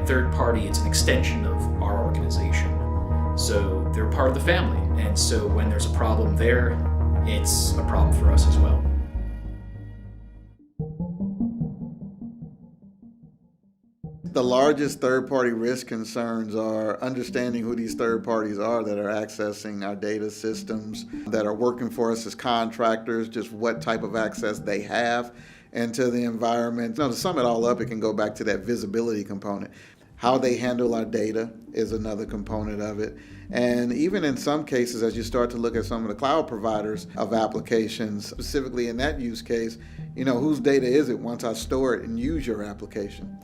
third party, it's an extension of our organization. So they're part of the family. And so when there's a problem there, it's a problem for us as well. The largest third-party risk concerns are understanding who these third parties are that are accessing our data systems, that are working for us as contractors, just what type of access they have into the environment. Now, to sum it all up, it can go back to that visibility component. How they handle our data is another component of it. And even in some cases, as you start to look at some of the cloud providers of applications, specifically in that use case, whose data is it once I store it and use your application?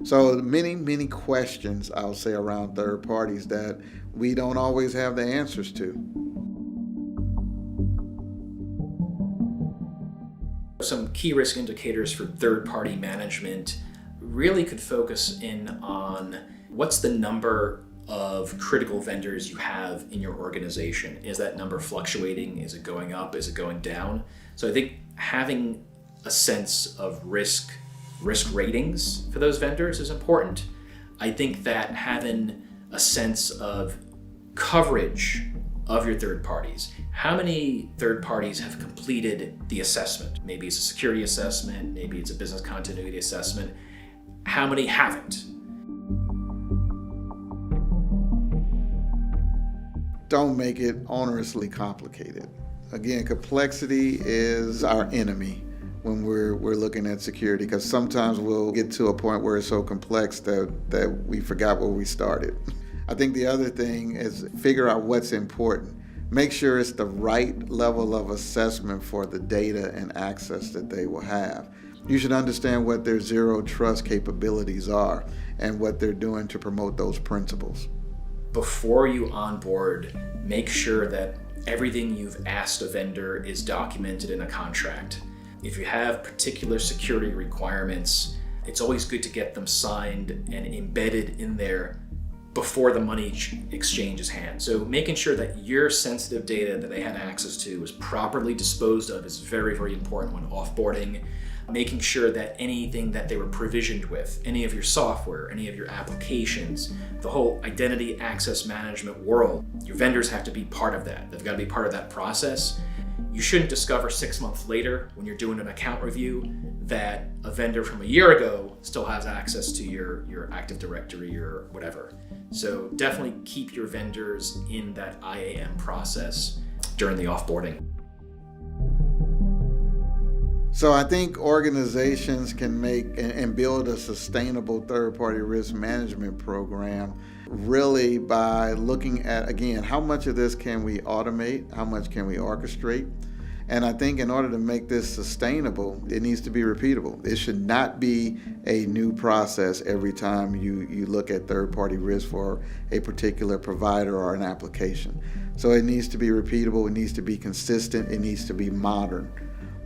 So many questions, I'll say, around third parties that we don't always have the answers to. Some key risk indicators for third-party management really could focus in on what's the number of critical vendors you have in your organization. Is that number fluctuating? Is it going up? Is it going down? So I think having a sense of risk ratings for those vendors is important. I think that having a sense of coverage of your third parties. How many third parties have completed the assessment? Maybe it's a security assessment, maybe it's a business continuity assessment. How many haven't? Don't make it onerously complicated. Again, complexity is our enemy when we're looking at security, because sometimes we'll get to a point where it's so complex that we forgot where we started. I think the other thing is figure out what's important. Make sure it's the right level of assessment for the data and access that they will have. You should understand what their zero trust capabilities are and what they're doing to promote those principles. Before you onboard, make sure that everything you've asked a vendor is documented in a contract. If you have particular security requirements, it's always good to get them signed and embedded in there before the money exchanges hands. So making sure that your sensitive data that they had access to is properly disposed of is very, very important when offboarding. Making sure that anything that they were provisioned with, any of your software, any of your applications, the whole identity access management world, your vendors have to be part of that. They've got to be part of that process. You shouldn't discover 6 months later when you're doing an account review that a vendor from a year ago still has access to your Active Directory or whatever. So definitely keep your vendors in that IAM process during the offboarding. So I think organizations can make and build a sustainable third-party risk management program really by looking at, again, how much of this can we automate, how much can we orchestrate? And I think in order to make this sustainable, it needs to be repeatable. It should not be a new process every time you look at third-party risk for a particular provider or an application. So it needs to be repeatable, it needs to be consistent, it needs to be modern.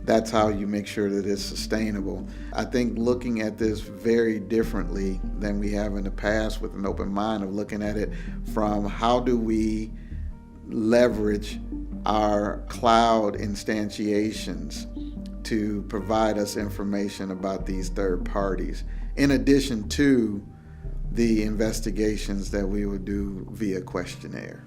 That's how you make sure that it's sustainable. I think looking at this very differently than we have in the past, with an open mind of looking at it from how do we leverage our cloud instantiations to provide us information about these third parties, in addition to the investigations that we would do via questionnaire.